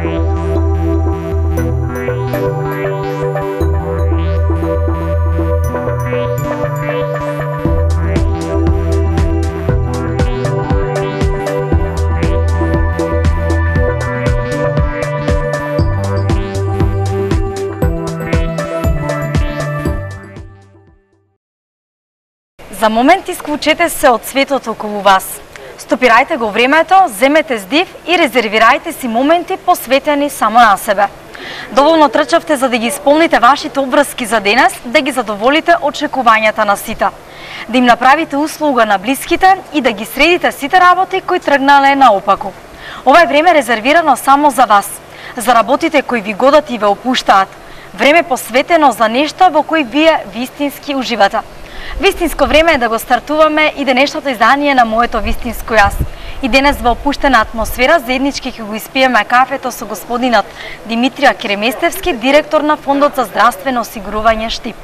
За момент исклучете се од светот околу вас. Стопирајте го времето, земете здив и резервирајте си моменти посветени само на себе. Доволно трчавте за да ги исполните вашите обврски за денес, да ги задоволите очекувањата на сите. Да им направите услуга на блиските и да ги средите сите работи кои тргнале наопаку. Ова е време резервирано само за вас, за работите кои ви годат и ве опуштаат. Време посветено за нешто во кои вие вистински уживате. Вистинско време е да го стартуваме и денешното издание на моето вистинско јас. И денес во опуштена атмосфера заеднички ќе го испиеме кафето со господинот Димитрија Кереместевски, директор на Фондот за здравствено осигурување Штип.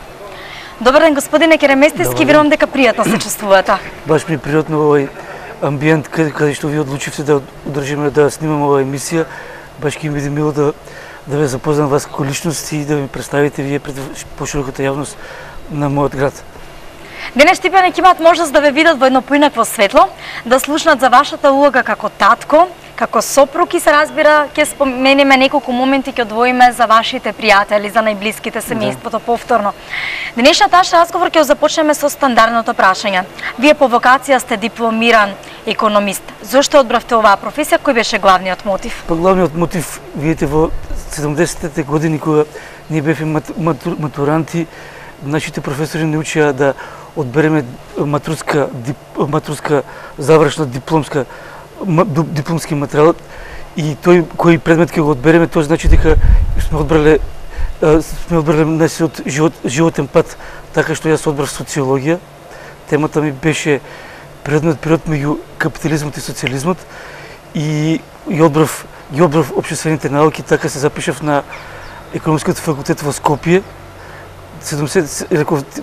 Добар ден, господине Кереместевски, верувам дека пријатно се чувствувате. Баш ми пријатно овој амбиент каде што ви одлучивте да одржиме да снимаме оваа емисија. Баш ќе ми биде мило да ве запознам вас како личност и да ми представите вие пред пошироката јавност на мојот град. Денес Штипјани ќе имаат можност да ве видат во едно поинакво светло, да слушнат за вашата улога како татко, како сопруг и се разбира ќе спомениме неколку моменти, ќе одвоиме за вашите пријатели, за најблиските семејството повторно. Денешниот наш разговор ќе го започнеме со стандардното прашање. Вие по вокација сте дипломиран економист. Зошто одбравте оваа професија? Кој беше главниот мотив? Главниот мотив, видите, во 70-те години кога ние бевме матуранти, нашите професори не учеа да одбереме матурска завршна дипломски материјал и тој кој предмет ќе го одбереме, тоа значи дека сме одбрале нашиот животен пат, така што јас одбрав социологија. Темата ми беше период меѓу капитализмот и социјализмот и одбрав општествените науки, така се запишав на економскиот факултет во Скопје.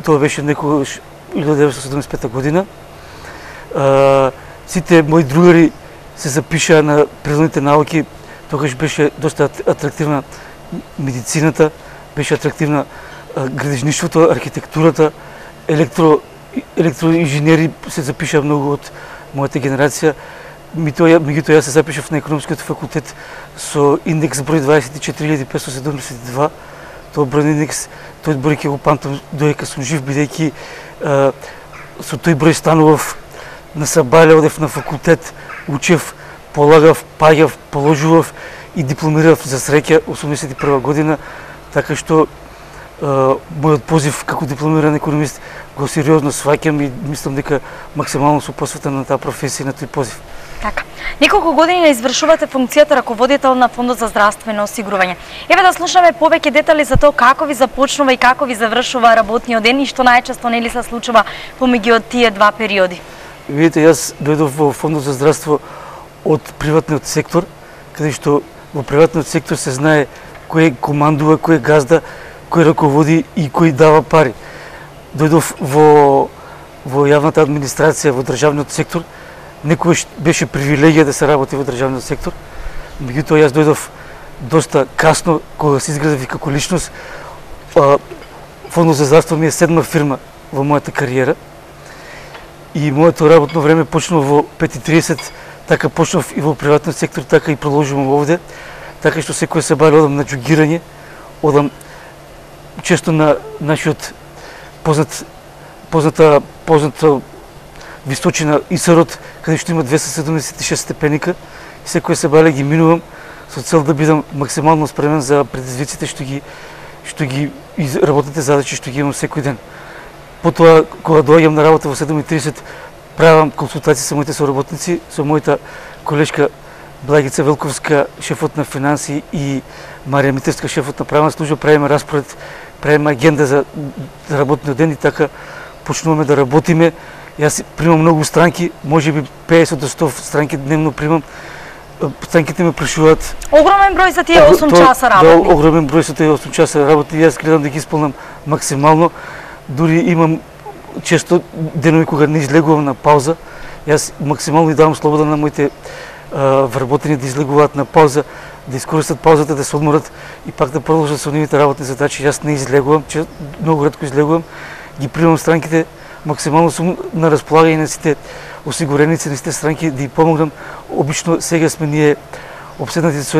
Тоа беше некогаш 1975 година. Сите мои другари се запишаа на природните науки. Тогаш беше доста атрактивна медицината, беше атрактивна градежништвото, архитектурата, електроинженери се запишаа многу од мојата генерација. Меѓутоа јас се запишав на економскиот факултет со индекс број 24572. Тој број индекс, тој број ќе го памтам додека сум жив, бидејќи со тој број станував на Сабале, одев на факултет, учев, полагав, паѓав, положував и дипломирав за среќа 81 година, така што мојот позив како дипломиран економист го сериозно сваќам и мислам дека максимално сум посветен на таа професија, на тој позив. Така. Неколку години извршувате функцијата раководител на Фондот за здравствено осигурување. Еве да слушаме повеќе детали за тоа како ви започнува и како ви завршува работниот ден и што најчесто нели се случува помеѓу тие два периоди. Видите, јас дојдов во Фондот за здравство од приватниот сектор, каде што во приватниот сектор се знае кој командува, кој газда, кој раководи и кој дава пари. Дојдов во јавната администрација, во државниот сектор. Некогаш беше привилегија да се работи во државниот сектор. Меѓутоа јас дојдов доста касно кога се изградив како личност. Фондот за здравство ми е 7-ма фирма во мојата кариера. И моето работно време почнува во 5:30, така почнав и во приватниот сектор, така и продолжувам овде. Така што секој се бари, одам на џогирање, одам често на нашиот позната височина Исарот, каде што има 276 степеника, и секој се бале ги минувам со цел да бидам максимално спремен за предизвиците што ги работните задачи што ги имам секој ден. Потоа, кога доаѓам на работа во 7:30, правам консултации со моите соработници, со мојата колешка Благица Велковска, шефот на финанси, и Марија Митевска, шефот на правна служба, правиме распоред, правиме агенда за работниот ден и така почнуваме да работиме. Јас примам многу странки, можеби 50 до 100 странки дневно примам. Странките ме прашуваат. Огромен број за тие 8 часа работни. Да, огромен број за тие 8 часа работни. Јас гледам да ги исполнам максимално. Дури имам често денови кога не излегувам на пауза. Јас максимално и давам слобода на моите вработени да излегуваат на пауза, да изкористят паузата, да се отморят и пак да продължат с нивните работни задачи. Аз не излегувам, че много рядко излегувам, ги приемам странките, максимално съм на разполагане на сите осигуреници на сите странки да ги помогнам. Обично сега сме ние обседнати с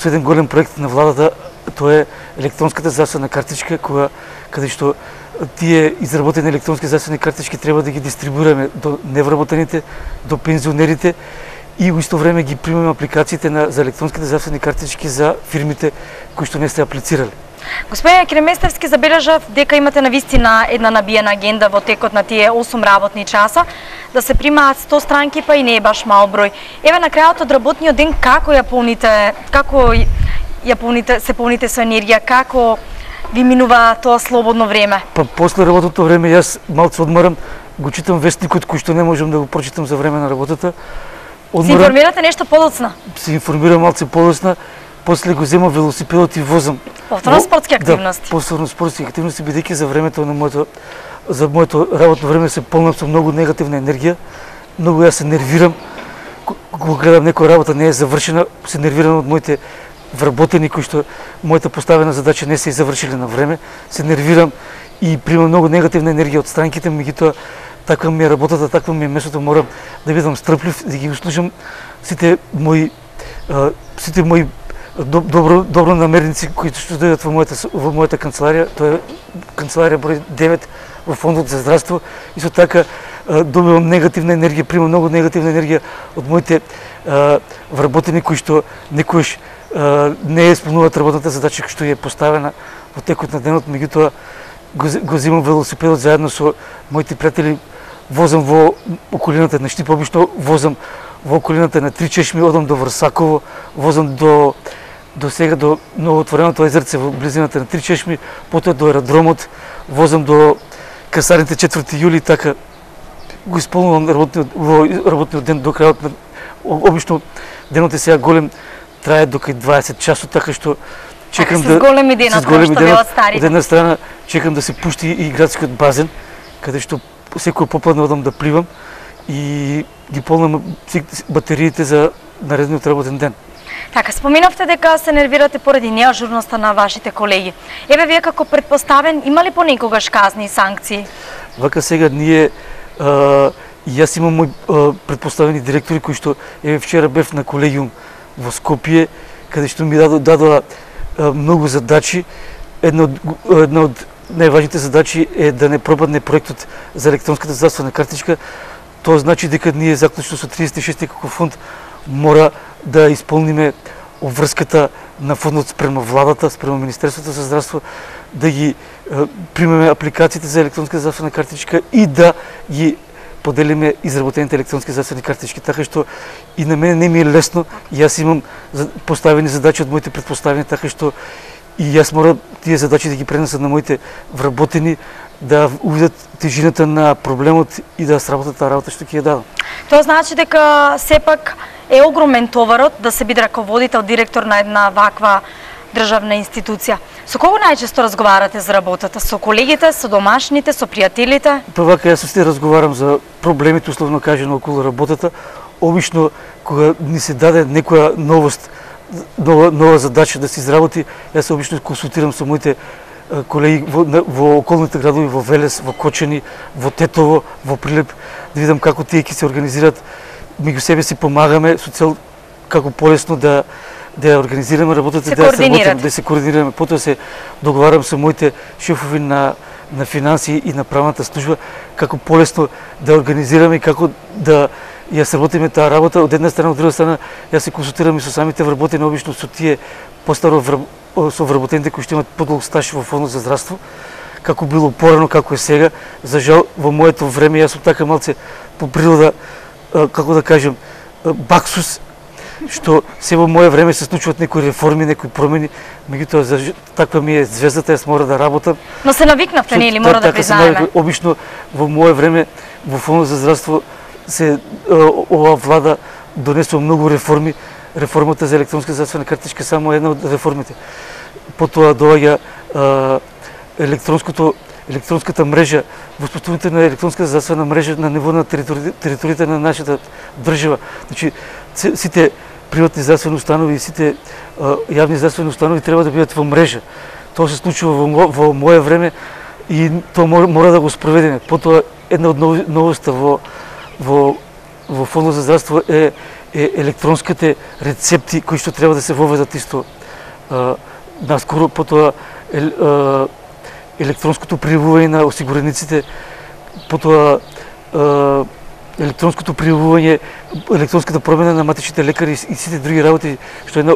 един голям проект на владата, то е електронската здравствена картичка, където тие изработени електронски здравствени картички трябва да ги дистрибуираме до невработените, до пензионерите и в исто време ги приемаме апликациите за електронските здравствени картички за фирмите, които не сте аплицирали. Господин Креместевски, забележав дека имате навистина една набиена агенда во текот на тие 8 работни часа, да се примаат 100 странки, па и не е баш мал број. Еве на крајот од работниот ден како се полните со енергија, како ви минува тоа слободно време? Па после работното време јас малце одмарам, го читам вестникот кој што не можам да го прочитам за време на работата. Се информирате нешто подоцна? Се информирам малце подоцна, после го земам велосипедот и возам. Повторно спортски активности? Да, повторно спортски активности, бидејќи за времето на моето работно време се полнам со многу негативна енергија. Многу јас се нервирам. Кога гледам некоја работа не е завршена, се нервирам од моите вработени кои што моята поставена задача не се е завршили на време. Се нервирам и примам многу негативна енергија од странките, меѓутоа таква ми е работата, таква ми е местото, морам да бидам стрплив, да ги услушам сите мои добронамерници кои што дојдат во мојата канцеларија. Тоа е канцеларија број 9 во фондот за здравство. Исто така добивам негативна енергија, примам многу негативна енергија од моите вработени кои што некојаш не исполнуваат работната задача што е поставена во текот на денот, меѓутоа го земам велосипедот заедно со моите пријатели, возам во околината на Штип, обично возам во околината на Три чешми, одам до Врсаково, возам до сега до новоотвореното езерце во близината на Три чешми, потоа до аеродромот, возам до касарните 4 јули, така го исполнувам работниот ден до крајот на обично денот е сега голем, трае до кај 20 часот, така што чекам с големи денот, што велат старите. Од една страна чекам да се пушти и градскиот базен, каде што секој попладне одам да пливам и ги полнам батериите за наредниот работен ден. Така, споменавте дека се нервирате поради неажурноста на вашите колеги. Еве вие како претпоставен, има ли понекогаш казни и санкции? Вака сега ние и јас имам мои претпоставени директори кои што вчера бев на колегиум во Скопје, каде што ми дадоа многу задачи. Една од најважните задачи е да не пропадне проектот за електронската здравствена картичка. Тоа значи дека ние заклучно со 36 како фонд мора да исполниме обврската на фондот спрема владата, спрема Министерството за здравство, да ги примеме апликациите за електронска здравствена картичка и да ги поделиме изработените електронски здравствени картички, така што и на мене не ми е лесно, и јас имам поставени задачи од моите претпоставени, така што и јас мора тие задачи да ги пренесат на моите вработени, да увидат тежината на проблемот и да сработат таа работа што ќе ја дадам. Тоа значи дека сепак е огромен товарот да се биде раководител, директор на една ваква државна институција. Со кого најчесто разговарате за работата? Со колегите, со домашните, со пријателите? Па вака јас се разговарам за проблемите, условно кажано, околу работата. Обично кога ни се даде некоја новост, нова задача да се изработи, јас обично консултирам со моите колеги во околните градови, во Велес, во Кочани, во Тетово, во Прилеп, да видам како тие ќе се организираат. Меѓу себе си помагаме со цел како полесно да ја организираме работата, да се координираме. Потоа се договарам со моите шефови на финанси и на правната служба како полесно да организираме и како да ја сработиме таа работа. Од една страна, од друга страна, јас се консултирам и со самите вработени, обично со тие постаро со вработените кои што имат подолг стаж во фондот за здравство, како било порано, како е сега. За жал, во моето време јас сум така малце по природа, како да кажем, баксус, што се во мое време се случуваат некои реформи, некои промени, меѓутоа таква ми е звездата, јас мора да работам. Но се навикнавте, нели, мора да признаеме? Обично во мое време во фондот за здравство ова влада донесува многу реформи. Реформата за електронска здравствена картичка само една од реформите. Потоа доаѓа електронската мрежа, воспоставувањето на електронска здравствена мрежа на ниво на територијата на нашата држава. Значи, сите приватни здравствени установи и сите јавни здравствени установи треба да бидат во мрежа. Тоа се случува во мое време и тоа мора да го спроведеме. Потоа една од новоста во Фондот за здравство е електронските рецепти кои што треба да се воведат исто наскоро. Потоа електронското пријавување на осигурениците, потоа електронското пријавување, електронската промена на матичните лекари и сите други работи, што е една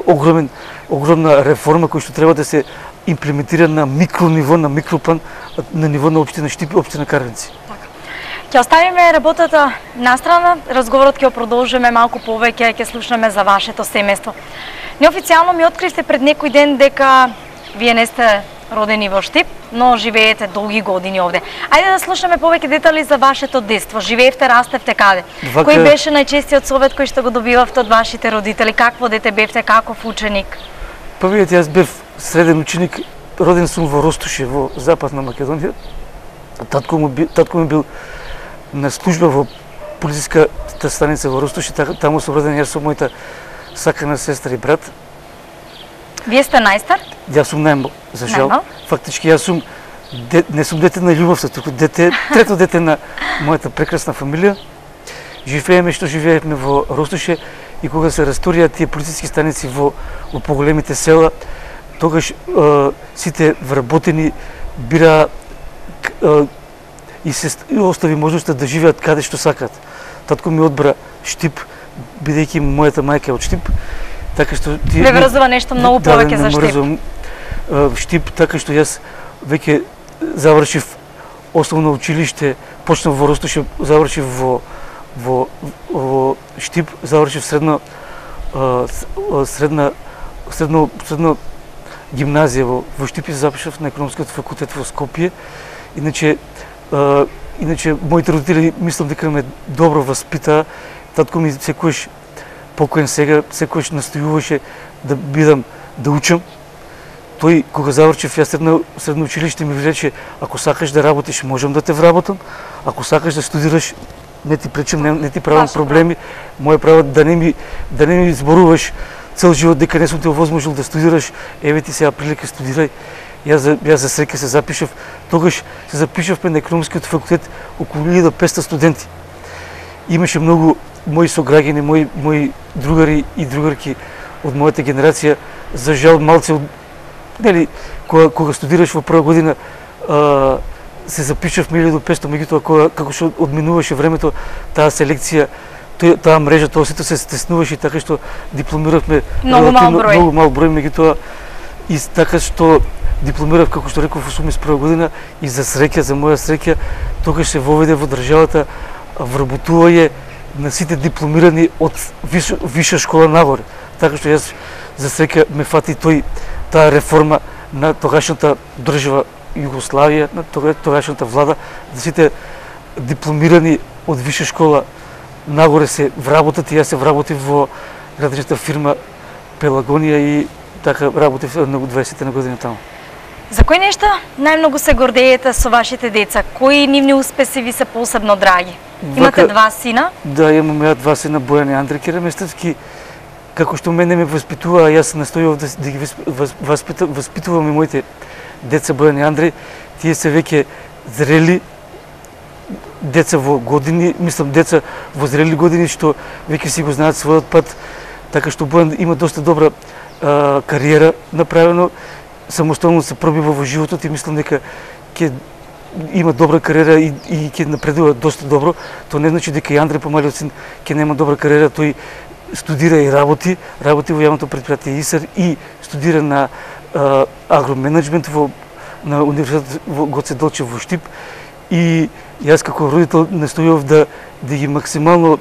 огромна реформа која што треба да се имплементира на микрониво, на микроплан, на ниво на општина Штип и општина Карвенци. Ќе оставиме работата настрана, разговорот ќе продолжиме малку повеќе, ќе слушнеме за вашето семејство. Неофицијално ми откривте пред некој ден дека вие не сте родени во Штип, но живеете долги години овде. Ајде да слушнеме повеќе детали за вашето детство. Живеевте, растевте каде? Кој беше најчестиот совет кој што го добивавте од вашите родители? Какво дете бевте, каков ученик? Па видите, јас бев среден ученик, роден сум во Ростуше, во Западна Македонија. Татко ми бил на служба во полициската станица во Ростуше, таму сум роден јас со мојата сакана сестра и брат. Вие сте најстар? Јас сум најмал, за жал. Фактички јас сум не сум дете на љубовта, туку трето дете на мојата прекрасна фамилија. Живеевме во Ростуше и кога се расторија тие полициски станици во поголемите села, тогаш сите вработени бира и се остави можноста да живеат каде што сакаат. Татко ми одбра Штип, бидејќи мојата мајка е од Штип, така што ве врзува нешто многу повеќе за Штип. Штип, така што јас веќе завршив основно училиште, почнав во Ростуше, завршив во Штип, завршив средно гимназија во Штип и запишав на економскиот факултет во Скопје. Иначе моите родители мислам дека ме добро васпитаа. Татко ми секојаш покоен сега, секојаш настојуваше да учам. Тој кога завршив јас средно училиште ми рече: ако сакаш да работиш, можам да те вработам. Ако сакаш да студираш, не ти пречам, не ти правам проблеми. Моје право да не ми зборуваш цел живот дека не сум те овозможил да студираш. Еве ти сега прилика, студирај. Јас за среќа се запишав. Тогаш се запишавме на економскиот факултет околу 1500 студенти. Имаше многу мои сограѓани, мои другари и другарки од мојата генерација. За жал малце кога студираш во прва година се запишавме 1500, меѓутоа како што одминуваше времето, таа селекција, таа мрежа, тоа сето се стеснуваше, така што дипломиравме многу мал број, меѓутоа и така што дипломирав, како што реков, во 81 година и за моја среќа, тогаш се воведе во државата вработување на сите дипломирани од виша школа нагоре. Така што јас за среќа ме фати таа реформа на тогашната држава Југославија, на тогашната влада, да сите дипломирани од виша школа нагоре се вработат и јас се вработив во градинската фирма Пелагонија и така работев на 20 на година таму. За кои нешта најмногу се гордеете со вашите деца? Кои нивни успеси ви се посебно драги? Имате два сина? Да, имам ја два сина, Бојан и Андре Кереместевски. Како што мене ме воспитуваа, јас настојував да ги воспитувам и моите деца Бојан и Андре. Тие се веќе зрели деца во години, мислам деца во зрели години што веќе си го знаат својот пат, така што Бојан има доста добра кариера направено, самостојно се пробива во животот и мислам дека ќе има добра кариера и ќе напредува доста добро. Тоа не значи дека и Андре, помалиот син, ќе нема добра кариера. Тој студира и работи во јавното предпријатие ИСАР и студира на агроменеджмент на универзитетот во Гоце Делчев во Штип. И јас како родител настојував да ги максимално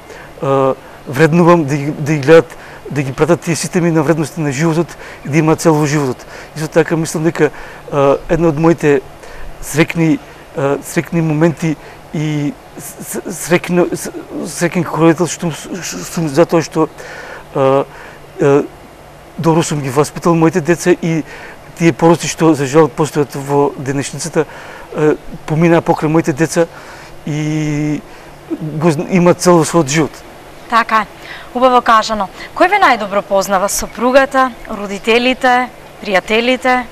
вреднувам, да ги гледат, да ги пратат тие системи на вредности на животот и да имаат цел во животот. Исто така мислам дека една од моите срекни моменти и среќен како родител што сум затоа што добро сум ги воспитал моите деца и тие пороци што за жал постојат во денешницата поминаа покрај моите деца и имаат цел во својот живот. Така е. Убаво кажано. Кој ве најдобро познава? Сопругата, родителите, пријателите?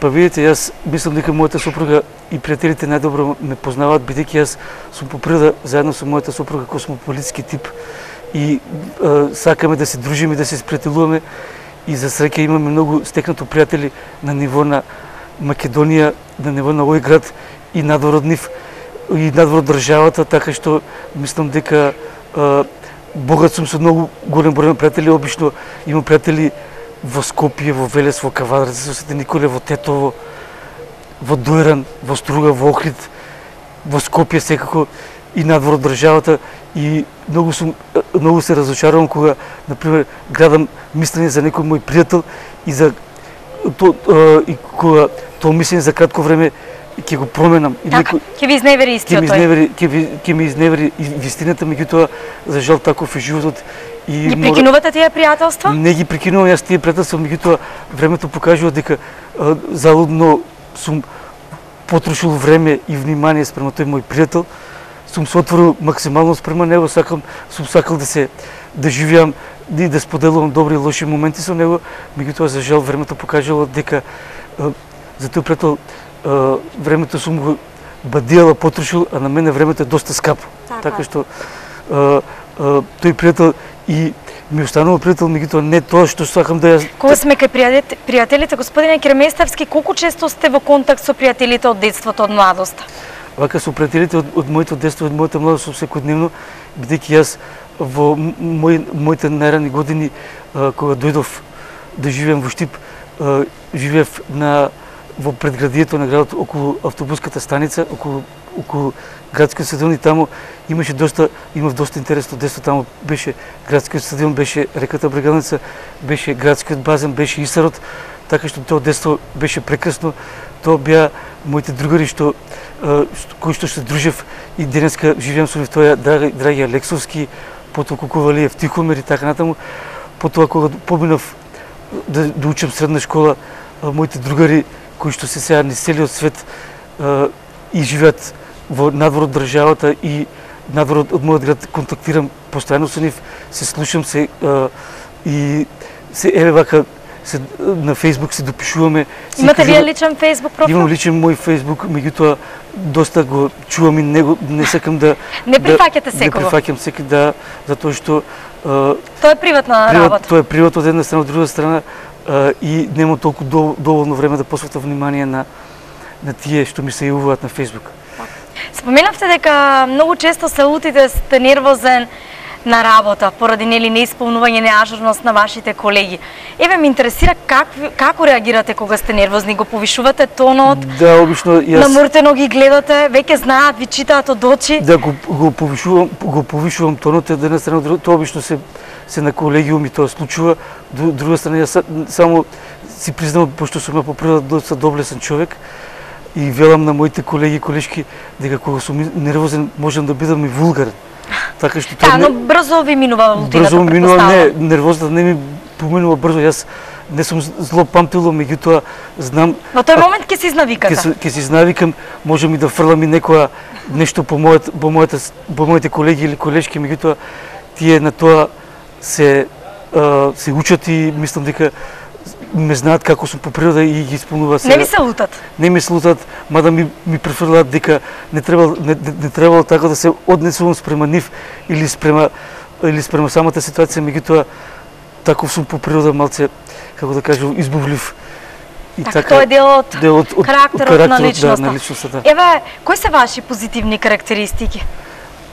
Па видите, јас мислам дека мојата сопруга и пријателите најдобро ме познаваат, бидејќи јас сум по природа заедно со мојата сопруга космополитски тип и сакаме да се дружиме, да се спријателуваме и за среќа имаме многу стекнато пријатели на ниво на Македонија, на ниво на овој град и надвор од нив и надвор од државата, така што мислам дека богат сум со многу голем број на пријатели. Обично имам пријатели во Скопје, во Велес, во Кавадарци, во Свети Николе, во Тетово, во Дојран, во Струга, во Охрид, во Скопје секако и надвор од државата. И многу се разочарувам кога, например, градам мислење за некој мој пријател и кога тоа мислење за кратко време ќе го променам. Така, ќе ви изневери истиот тој. Ќе ми изневери вистината, меѓутоа за жал таков е животот. Ги прекинувате тие пријателства? Не ги прекинувам јас тие пријателства, меѓутоа времето покажува дека залудно сум потрошил време и внимание спрема тој мој пријател. Сум се отворил максимално спрема него, сум сакал да живеам и да споделувам добри и лоши моменти со него, меѓутоа за жал времето покажало дека за тој пријател времето сум го бадијала, потрошил, а на мене времето е доста скапо. Така што тој пријател и ми останува пријател, меѓутоа не тоа што сакам да ја... Кога сме кај пријателите, господине Креместавски, колку често сте во контакт со пријателите од детството, од младоста? Вака со пријателите од моето детство, од мојата младост сум секојдневно, бидејќи јас во моите најрани години, кога дојдов да живеам во Штип, живеев во предградието на градот околу автобуската станица, околу градскиот стадион, и таму имав доста интересно детство. Таму беше градскиот стадион, беше реката Брегалница, беше градскиот базен, беше Исарот, така што тоа детство беше прекрасно. Тоа беа моите другари кои што се дружев и денеска живеам со нив, тоа драги Алексовски, потоа Кукувалиев, Тихомир и така натаму. Потоа кога поминав да учам средна школа, моите другари кои што се сега низ целиот свет и живеат во надвор од државата и надвор од мојот град, контактирам постојано со нив, се слушам и еве вака на Фејсбук се допишуваме. Имате вие личен Фејсбук профил? Имам личен мој Фејсбук, меѓутоа доста го чувам и него, не сакам да... Не прифаќате секого? Не прифаќам секој, да, затоа што... Тоа е приватна работа? Тоа е приватно од една страна, од друга страна, и немам толку доволно време да посветам внимание на тие што ми се јавуваат на Фејсбук. Споменавте дека многу често се лутите, сте нервозен на работа поради неисполнување неажурност на вашите колеги. Еве ме интересира како реагирате кога сте нервозни, го повишувате тонот? Да, обично јас намуртено ги гледате, веќе знаат, ви читаат од очи? Да, го повишувам тонот, од една страна, тоа обично се на колегиум и тоа случува. Од друга страна, јас само си признавам, пошто сум по природа доста доблесен човек, и велам на моите колеги и колешки дека кога сум нервозен можам да бидам и вулгарен. Така што тоа но брзо ви минува лутината, брзо минува, не, нервозата не ми поминува брзо. Јас не сум зло памтило, меѓутоа знам... Во тој момент ќе се изнавикате? Ќе се изнавикам, можам и да фрлам и некоја нешто по моите колеги или колешки, меѓутоа тие на тоа се учат и мислам дека ме знаат како сум по природа и ги исполнува се. Не ви се лутат? Не ми се лутат, мада ми префрлаат дека не требало така да се однесувам спрема нив или спрема самата ситуација, меѓутоа таков сум по природа, малце, како да кажам, избувлив. И така, тоа е дел од карактерот на личноста. Да. Еве, кои се ваши позитивни карактеристики?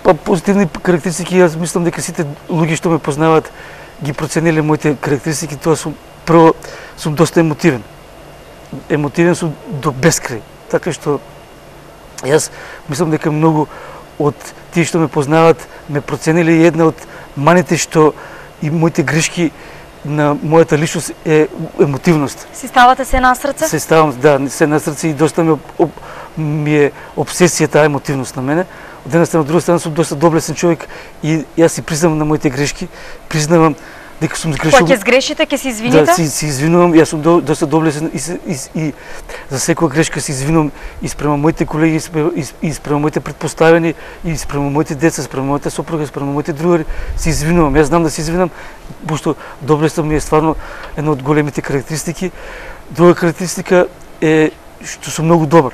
Па позитивни карактеристики, јас мислам дека сите луѓе што ме познаваат ги процениле моите карактеристики. Тоа сум прво сум доста емотивен. Емотивен сум до безкрај. Така што јас мислам дека многу од тие што ме познаваат ме процениле, и една од маните што и моите грешки на мојата личност е емотивност. Си ставате се на срце? Се ставам, да, се на срце, и доста ми е обсесија таа емотивност на мене. Од една страна, од друга страна сум доста доблесен човек и јас си признавам на моите грешки, признавам дека сум сгрешил. Кога ќе сгрешите, ќе се извините? Да, се извинувам, јас сум доста доблесен и за секоја грешка се извинувам и спрема моите колеги, и спрема моите предпоставени, и спрема моите деца, спрема моята сопруга, спрема моите другари, се извинувам. Јас знам да се извинам, пошто доблесен ми е стварно една од големите карактеристики. Друга карактеристика е што сум многу добар.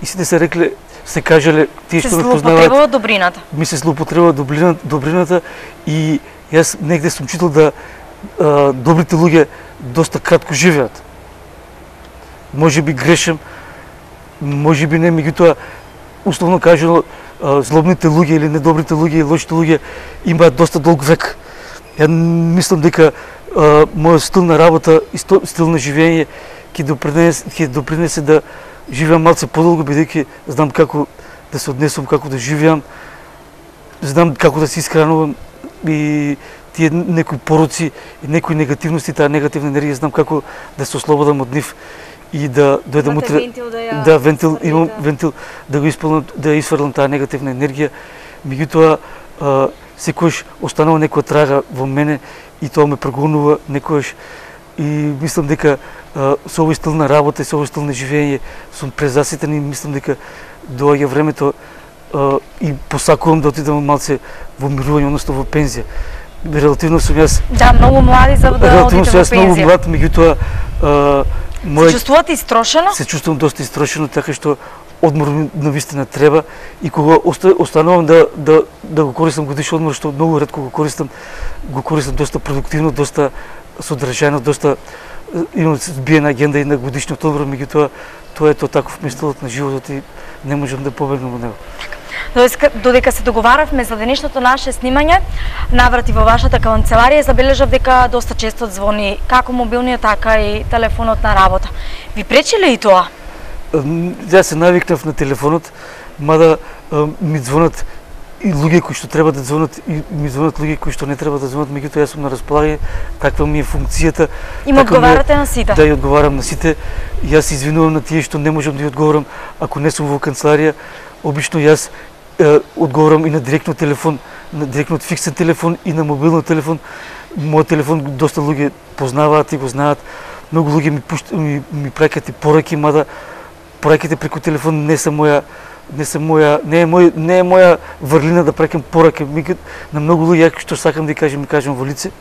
И сите се рекле, се кажале, тие што ме познаваат. Се злоупотребува добрината. Ми се злоупотребува добрината и јас негде сум читал да добрите луѓе доста кратко живеат. Може би грешам, може би не, меѓутоа, условно кажано, злобните луѓе или недобрите луѓе и лошите луѓе имаат доста долг век. Ја мислам дека мојот стил на работа и стил на живење ќе допринесе да живеам малце подолго, бидејќи знам како да се однесувам, како да живеам, знам како да се искранувам и тие некои пороци и некои негативности, таа негативна енергија, знам како да се ослободам од нив и да дојдам утре, имам вентил да го исполнам, да ја исфрлам таа негативна енергија. Меѓутоа, секојаш останува некоја трага во мене и тоа ме прогонува некојаш и мислам дека со овој стил на работа и со овој стил на живење сум презаситен и мислам дека доаѓа времето и посакувам да отидам малце во мирување, односно во пензија. Релативно сум јас... Да, многу млади за да одите во пензија. Релативно сум јас многу млад, меѓутоа... Се чувствувате истрошено? Се чувствувам доста истрошено, така што одмор навистина треба и кога останувам да го користам годишен одмор, што многу ретко го користам доста продуктивно, доста содржајно, доста имам збиена агенда и на годишниот одмор, меѓутоа тоа е таков стилот на животот и не можам да побегнам од него. Додека се договаравме за денешното наше снимање, наврати во вашата канцеларија, забележав дека доста често звони како мобилниот, така и телефонот на работа. Ви пречи ли и тоа? Јас се навикнав на телефонот, мада ми звонат и луѓе кои што треба да звонат и ми звонат луѓе кои што не треба да звонат, меѓутоа јас сум на располагање, таква ми е функцијата. И му одговарате на сите? Да, ја одговарам на сите. Јас се извинувам на тие што не можам да ја одговорам ако не сум во канцеларија. Обично јас одговорам и на директно телефон, на директно фиксен телефон и на мобилен телефон. Мојот телефон доста луѓе познаваат и го знаат. Многу луѓе ми праќаат и пораки, мада пораките преку телефон не е моја врлина да праќам пораки. На многу луѓе што сакам да ми кажам во лице.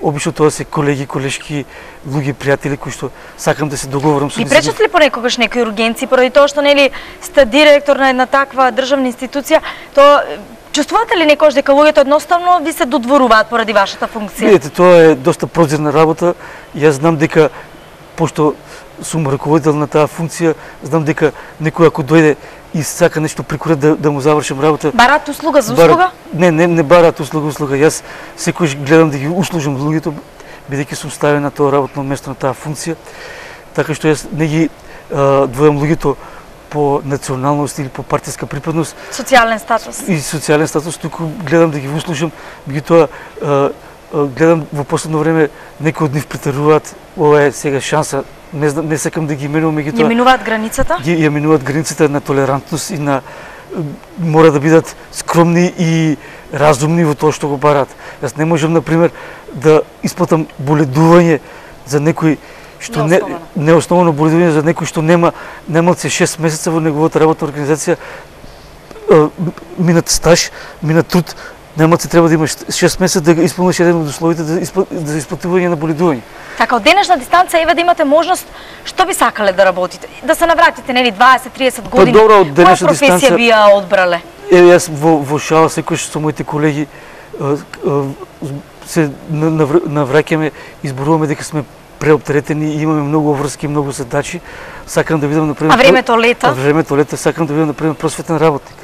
Обично тоа се колеги, колешки, луѓе, пријатели кои што сакам да се договорам со нив. И пречат ли понекогаш некои ургенции поради тоа што нели сте директор на една таква државна институција, тоа чувствувате ли некогаш дека луѓето едноставно ви се додворуваат поради вашата функција? Видете, тоа е доста прозирна работа. Јас знам дека пошто сум раководител на таа функција, знам дека некој ако дојде и сака нешто преку ред да му завршам работа. Бараат услуга за услуга? Не бараат услуга. Јас секојаш гледам да ги услужам луѓето, бидејќи сум ставен на тоа работно место, на таа функција. Така што јас не ги двојам луѓето по националност или по партиска припадност. Социјален статус. И социјален статус, туку гледам да ги услужам, меѓутоа гледам во последно време некои од нив претеруваат. Ова е сега шанса. Не сакам да ги именувам, меѓутоа ја минуваат границата? Ја минуваат границата на толерантност и на мора да бидат скромни и разумни во тоа што го бараат. Јас не можам на пример да исплатам боледување за некој што неосновано боледување за некој што немал се 6 месеца во неговата работна организација, минат стаж, минат труд, немал се треба да имаш 6 месеца да исполниш еден од условите за исплатување на боледување. Така, од денешна дистанца, еве да имате можност, што би сакале да работите? Да се навратите, нели, 20-30 години, која професија би ја одбрале? Јас во шала секојаш со моите колеги се навраќаме, изборуваме дека сме преоптеретени и имаме многу обврски, многу задачи. Сакам да видам, например... А времето лета? Времето лета, сакам да видам, например, просветен работник.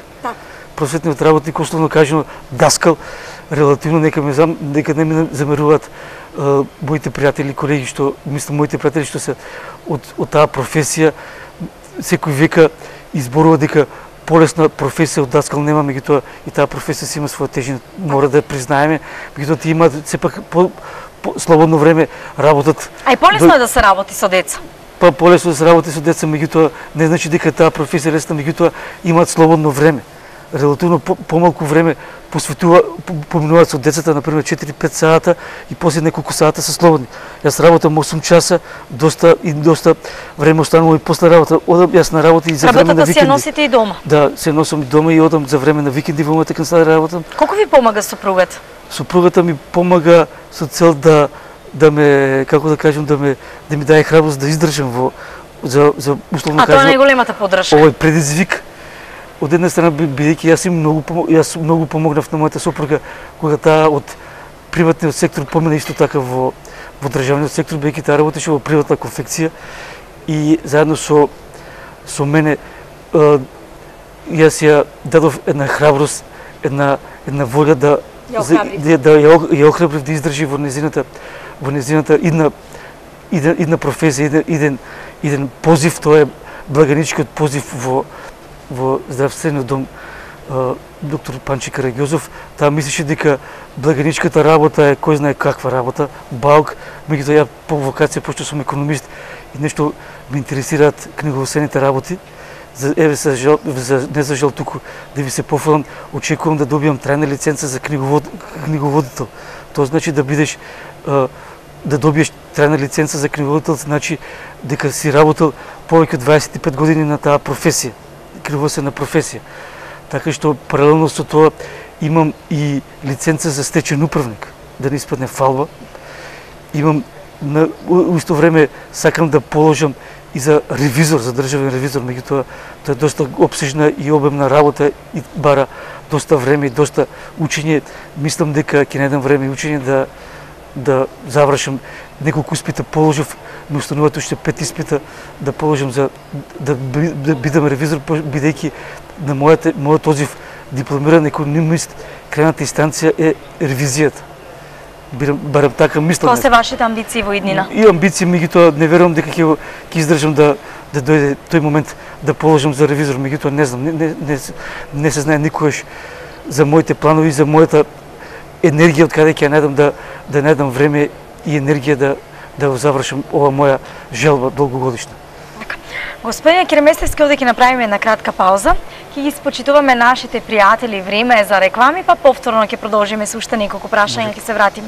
Просветниот работник, условно кажано, даскал, релативно нека не ме замеруваат моите пријатели, колеги, што мислам моите пријатели што се од таа професија, секој века изборува дека полесна професија од даскал нема, меѓутоа и таа професија си има своја тежина, мора да признаеме, меѓутоа тие имаат сепак слободно време работат. А и полесно е да се работи со деца? Полесно да се работи со деца, меѓутоа не значи дека таа професија лесна, меѓутоа имаат слободно време. релативно по-малко време поминуваат со децата, например 4-5 сата и после неколку сата се слободни. Јас работам 8 часа, доста време останало и после работа. Одам јас на работа и за време на викенди. Работата си ја носите и дома? Да, се носам и дома и одам за време на викенди во мојата канцеларија работам. Колку ви помага сопругата? Сопругата ми помага со цел да ме, како да кажем, да ми даде храброст да издржам за условно кажам. А тоа е најголемата поддршка. Овој предизвик. Од една страна, бидејќи јас многу помогнав на мојата сопруга кога таа од приватниот сектор помина исто така во државниот сектор, бидејќи таа работеше во приватна конфекција и заедно со мене јас ја дадов една храброст, една волја да ја охрабрив да издржи во незината идна професија, иден позив, тоа е благаничкиот позив во здравствениот дом доктор Панчи Караѓозов. Таа мислеше дека благаничката работа е кој знае каква работа, баук, меѓутоа ја по вокација, пошто сум економист и нешто ме интересираат книговодствените работи. Не за жал туку да ви се пофалам, очекувам да добијам трајна лиценца за книговодител. Тоа значи да бидеш да добиеш трајна лиценца за книговодител, значи дека си работел повеќе од 25 години на таа професија, книговодствена професија. Така што паралелно со тоа имам и лиценца за стечен управник, да не испадне фалба. Имам у исто време сакам да положам и за ревизор, за државен ревизор, меѓутоа тоа е доста опсежна и обемна работа и бара доста време и доста учење. Мислам дека ќе најдам време и учење да завршам неколку испита положив, ми остануваат уште 5 испита да положам за да бидам ревизор, бидејќи на мојот одзив дипломиран економист, крајната инстанција е ревизијата. Барем така мислам. Кои се вашите амбиции во иднина? И амбиции, меѓутоа не верувам дека ќе издржам да дојде тој момент да положам за ревизор, меѓутоа не знам, не се знае никогаш за моите планови, за мојата енергија од каде ќе најдам да најдам време и енергија да завршам ова моја желба долгогодишна. Господине Кереместевски, овде ќе направиме една кратка пауза. Ќе ги спочитуваме нашите пријатели, време е за реклами, па повторно ќе продолжиме со уште неколку прашања, ќе се вратиме.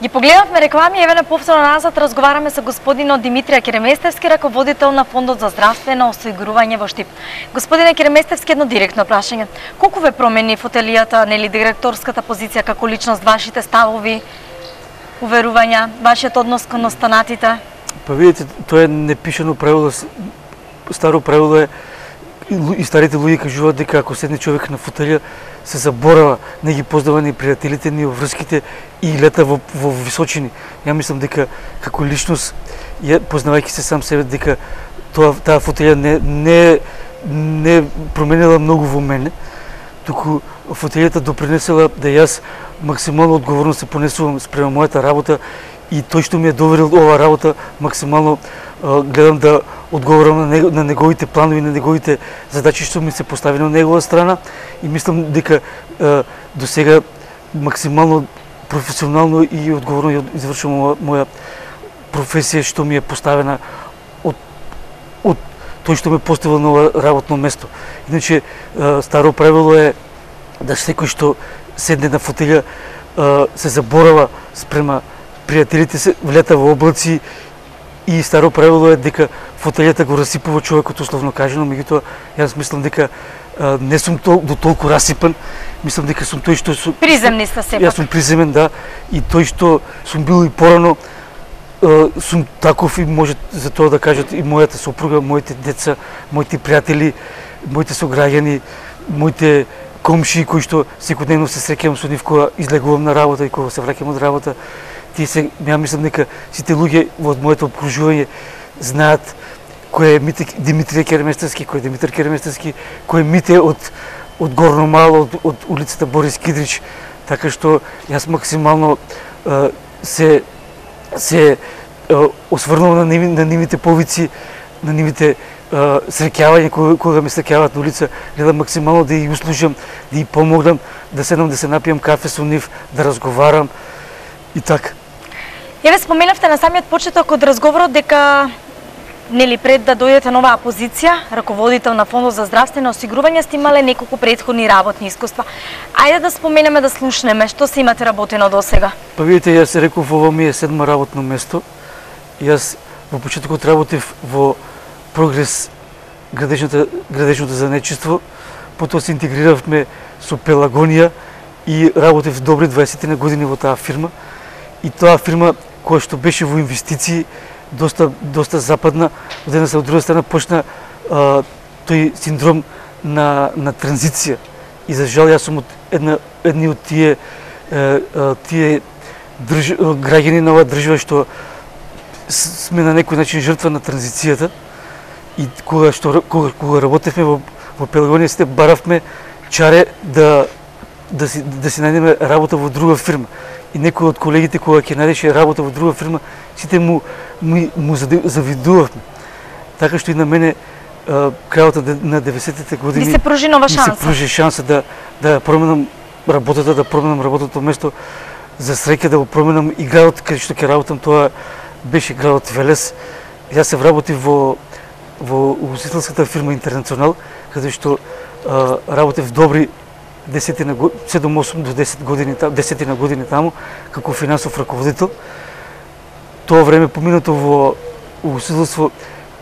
Ги погледнавме реклами, еве на повторно назад разговараме со господинот Димитрија Кереместевски, раководител на Фондот за здравствено осигурување во Штип. Господине Кереместевски, едно директно прашање. Колку ве промени фотелијата, нели директорската позиција како личност, вашите ставови, уверувања, вашиот однос кон останатите? Па видите, тоа е непишано правило, старо правило е и старите луѓе кажуваат дека ако седне човек на фотелја, се заборава, не ги познава ни пријателите ни, врските и лета во височини. Ја мислам дека како личност, познавајќи се сам себе, дека таа фотелја не променила многу во мене, туку фотелјата допринесела да јас максимално одговорно се понесувам спрема мојата работа и тој што ми е доверил ова работа, максимално гледам да одговорам на неговите планови, на неговите задачи што ми се поставени на негова страна и мислам дека до сега максимално професионално и одговорно извршувам моја професија што ми е поставена од тој што ме поставил на ова работно место. Иначе старо правило е да секој што седне на фотелја се заборава спрема пријателите, се влета во облаци и старо правило е дека фотелјата го расипува човекот, условно кажано, меѓутоа јас мислам дека не сум до толку расипан, мислам дека сум тој што приземни сте сепак. Јас сум приземен, да, и тој што сум бил и порано сум таков и може за тоа да кажат и мојата сопруга, моите деца, моите пријатели, моите сограѓани, моите комшии кои што секојдневно се среќавам со нив кога излегувам на работа и кога се враќам од работа. Ја мислам дека сите луѓе во моето окружување знаат кој е Димитрија Кереместевски, кој е Димитар Кереместевски, кој е Мите од Горно Мало, од улицата Борис Кидрич, така што јас максимално се осврнувам на нивните повици, на нивните среќавање кога ме среќаваат на улица, гледам максимално да ја услужам, да ја помогнам, да седнам да се напијам кафе со нив, да разговарам и така. Еве споменавте на самиот почеток од разговорот дека нели пред да дојдете на оваа позиција, раководител на Фондот за здравствено осигурување, сте имале неколку претходни работни искуства. Ајде да споменеме, да слушнеме што се имате работено досега. Па видите, јас реков, ова ми е 7 работно место. Јас во почетокот работев во Прогрес градежното занечиство, потоа се интегриравме со Пелагонија и работев добри 20 на години во таа фирма. И таа фирма која што беше во инвестиции, доста западна, од една од друга страна почна тој синдром на транзиција. И за жал јас сум едни од тие граѓани на оваа држава што сме на некој начин жртва на транзицијата. И кога работевме во Пелагонија, сите баравме чаре да си најдеме работа во друга фирма. И некој од колегите кога ќе најдеше работа во друга фирма, сите му завидувавме. Така што и на мене крајот на 90-те години ми се пружи нова шанса. Ми се пружи шанса да променам работата, да променам работното место. За среќа да го променам и градот каде што ќе работам, тоа беше градот Велес. Јас се вработив во ugostителската фирма Интернационал, каде што работев добри 7-8 до 10 години таму како финансов раководител. Тоа време поминато во ugostителство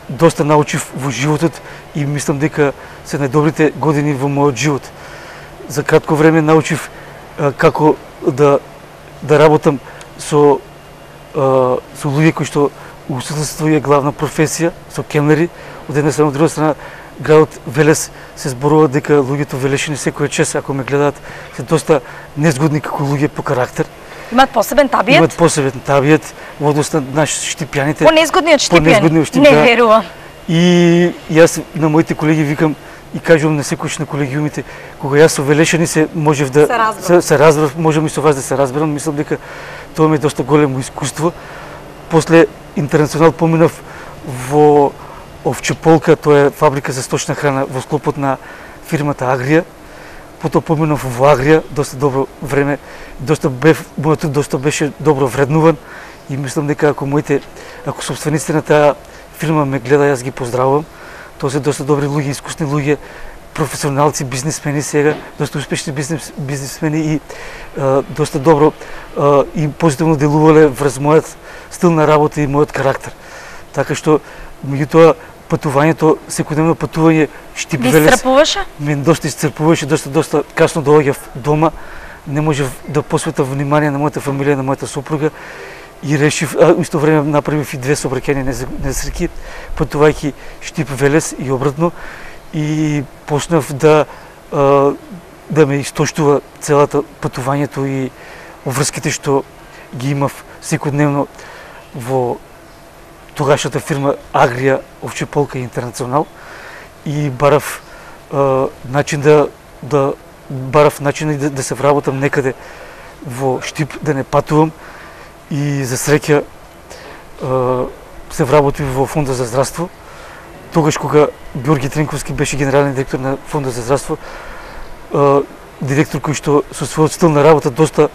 доста научив во животот и мислам дека се најдобрите години во мојот живот. За кратко време научив како да работам со луѓе кои што ugostителство е главна професија, со келнери. Од една страна, од друга страна, градот Велес се зборува дека луѓето велешини секоја чест, ако ме гледаат, се доста незгодни како луѓе по карактер. Имаат посебен табиет? Имаат посебен табиет, во однос на наши штипјаните. По-незгодни од штипјани? Не верувам. И јас на моите колеги викам и кажувам на секојаш на колегиумите, кога јас со велешани се можев да се разбрав, можам и со вас да се разберам, мислам дека тоа ми е доста големо искуство. После Интернационал поминав во Овчеполка, тоа е фабрика за сточна храна во склопот на фирмата Агрија. Потоа поминав во Агрија, доста добро време, мојот труд доста беше добро вреднуван и мислам дека ако собствениците на таа фирма ме гледа, јас ги поздравувам. Тоа се доста добри луѓе, искусни луѓе, професионалци, бизнисмени сега, доста успешни бизнисмени и доста добро и позитивно делувале врз мојот стил на работа и мојот карактер. Така што меѓутоа патувањето, секојдневно патување Штип Велес. Ви исцрпуваше? Мен доста исцрпуваше, доста касно доаѓав дома, не можев да посветам внимание на мојата фамилија, на мојата сопруга и решив, исто време направив и 2 сообраќајни несреќи, патувајќи Штип Велес и обратно, и почнав да ме истоштува целата патувањето и врските што ги имав секојдневно во тогашната фирма Агрија, Овчеполка и Интернационал, и барав начин да се вработам некаде во Штип, да не патувам, и за среќа се вработив во Фондот за здравство. Тогаш кога Георги Тренковски беше генерален директор на Фондот за здравство, директор кој што со својот стил на работа доста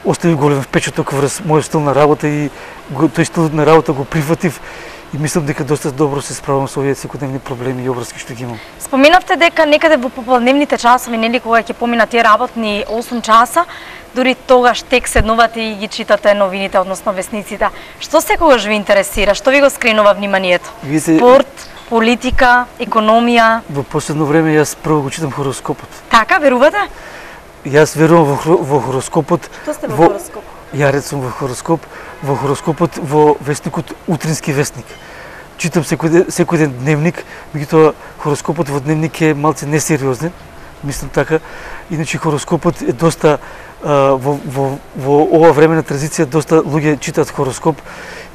остави голем впечаток врз мојот стил на работа и тој стил на работа го прифатив и мислам дека доста добро се справам со овие секојдневни проблеми и обврски што ги имам. Споменавте дека некаде во попладневните часови, нели, кога ќе поминат тие работни 8 часа, дури тогаш тек седнувате и ги читате новините, односно весниците. Што секогаш ви интересира? Што ви го скренува вниманието? Спорт, политика, економија? Во последно време јас прво го читам хороскопот. Така, верувате? Јас верувам во хороскопот. Што сте во хороскоп? Јарец сум во хороскоп. Во хороскопот, во вестникот Утрински вестник. Читам секој ден дневник, меѓутоа хороскопот во дневник е малце несериозен, мислам така. Иначе хороскопот е доста во ова време на транзиција доста луѓе читаат хороскоп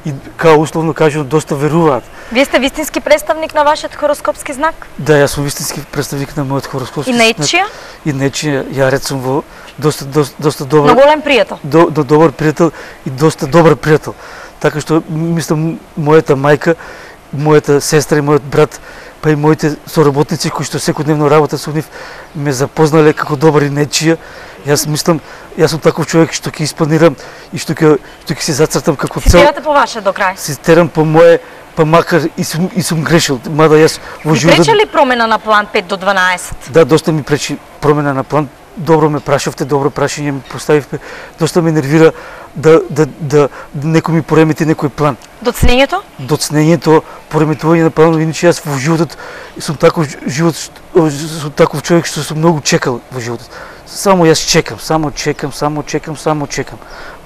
и као условно кажувам доста веруваат. Вие сте вистински представник на вашиот хороскопски знак? Да, јас сум вистински представник на мојот хороскопски знак. И нечија? И нечија, јарец сум во доста добар. Но голем пријател. Добар пријател и доста добар пријател. Така што мислам мојата мајка, мојата сестра и мојот брат па и моите соработници кои што секојдневно работат со нив ме запознале како добар и нечија. Јас мислам, јас сум таков човек што ќе испланирам и што ќе се зацртам како цел. Си терате по ваше до крај. Си терам по мое, па макар и сум грешил, мада јас во животот. Ви пречи ли промена на план 5 до 12? Да, доста ми пречи промена на план. Добро ме прашавте, добро прашање ми поставивте. Доста ме нервира да некој ми поремети некој план. Доцнењето? Доцнењето, пореметување на планови, иначе јас во животот сум таков човек што сум многу чекал во животот. Само јас чекам, само чекам.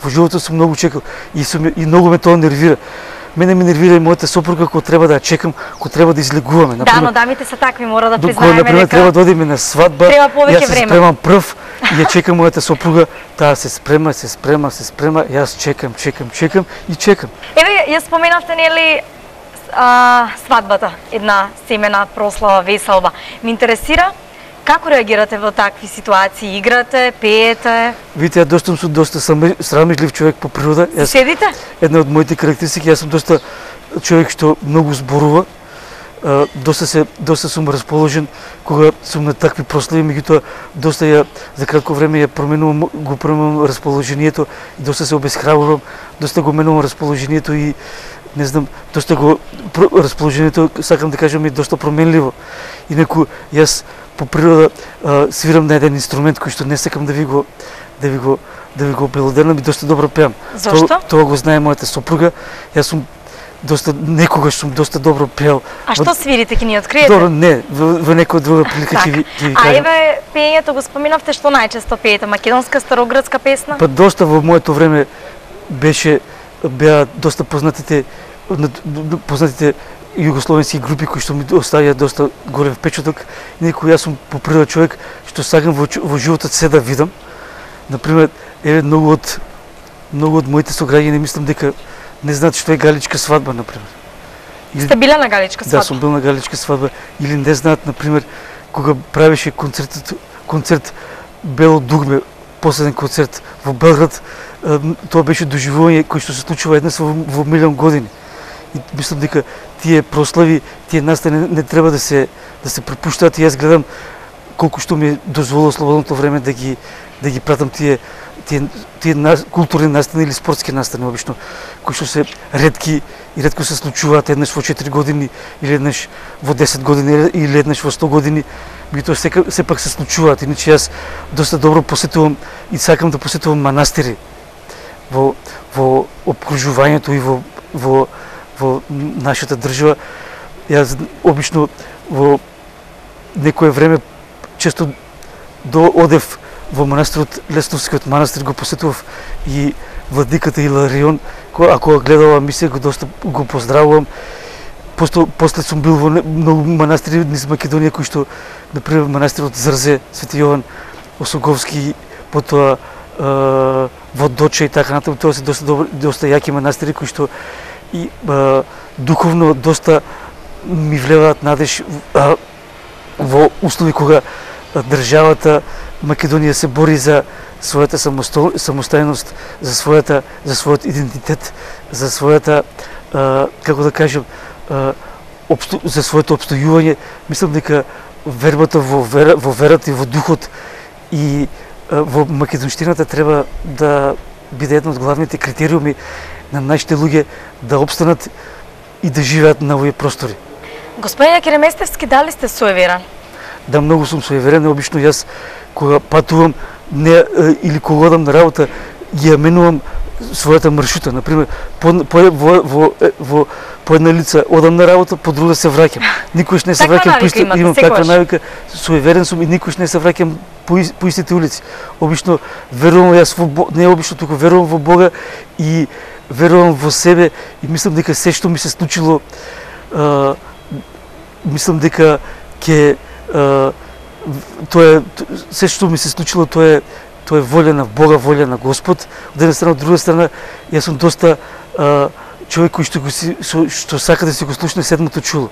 Во животот сум многу чекал и многу ме тоа нервира. Мене ме нервира и мојата сопруга кога треба да ја чекам, кога треба да излегуваме. Да, но дамите се такви, мора да признаеме дека. Например, треба да одиме на свадба, јас се спремам прв и ја чекам мојата сопруга, таа се спрема, јас чекам и чекам. Еве, ја споменавте нели свадбата, една семена прослава, веселба. Ме интересира како реагирате во такви ситуации? Играте, пеете? Видите, ја сум доста срамежлив човек по природа. Седите? Една од моите карактеристики, јас сум доста човек што многу зборува. Доста сум расположен кога сум на такви прослави, меѓутоа за кратко време го променувам расположението и доста се обесхрабрувам, доста го менувам расположението и не знам, расположението, сакам да кажам, е доста променливо. Инаку јас по природа свирам на еден инструмент кој што не сакам да ви го обелоденам и доста добро пеам. Зошто? Тоа го знае мојата сопруга. Јас сум некогаш сум доста добро пеел. А што свирите, ќе ни откриете? Добро, не, во некоја друга прилика ќе ви кажам. А еве, пеењето го споминавте, што најчесто пеете? Македонска, староградска песна? Па доста во моето време беа доста познатите југословенски групи кои што ми оставија доста голем впечаток. Некој јас сум по природа човек што сакам во животот се да видам. Например, еве многу од моите сограѓани мислам дека не знаат што е галичка свадба, например. Сте биле на галичка свадба? Да, сум бил на галичка свадба. Или не знаат, например, кога правеше концерт Бело дугме, последен концерт во Белград, тоа беше доживување кој што се случува еднаш во милион години. И мислам дека тие прослави, тие настани не треба да се пропуштаат и јас гледам колку што ми дозволува слободното време да ги пратам тие културни настани или спортски настани обично, кои што се ретки и ретко се случуваат еднаш во 4 години или еднаш во 10 години или еднаш во 100 години, меѓутоа сепак се случуваат. Иначе јас доста добро посетувам и сакам да посетувам манастири во обкружувањето и во нашата држава. Јас обично во некое време често одев во манастирот, Лесновскиот манастир го посетував и владиката Иларион, ако гледала мисија го поздравувам. После сум бил во многу манастири низ Македонија кои што, например, манастирот Зрзе, Свети Јован Осоговски, потоа во Доче и така натаму, тоа се доста јаки манастири кои што и духовно доста ми влеваат надеж во услови кога државата Македонија се бори за својата самостојност, за својот идентитет, за својата, како да кажем, за своето опстојување. Мислам дека вербата во верата и во духот и во македонштината треба да биде едно од главните критериуми на нашите луѓе да опстанат и да живеат на овие простори. Господине Кереместевски, дали сте суеверен? Да, многу сум суеверен. Обично јас кога патувам или кога одам на работа, ги ја менувам својата маршрута. Например, по една лица одам на работа, по друга се враќам. Никош не се враќам, имам таква навика, суеверен сум и никош не се враќам по истите улици. Обично верувам јас во Бога, не обично, туку верувам во Бога и верувам во себе и мислам дека се што ми се случило, мислам дека се што ми се случило, тоа е волја на Бога, волја на Господ. Од една страна, од друга страна, јас сум доста човек кој што сака да си го слушне седмото чуло.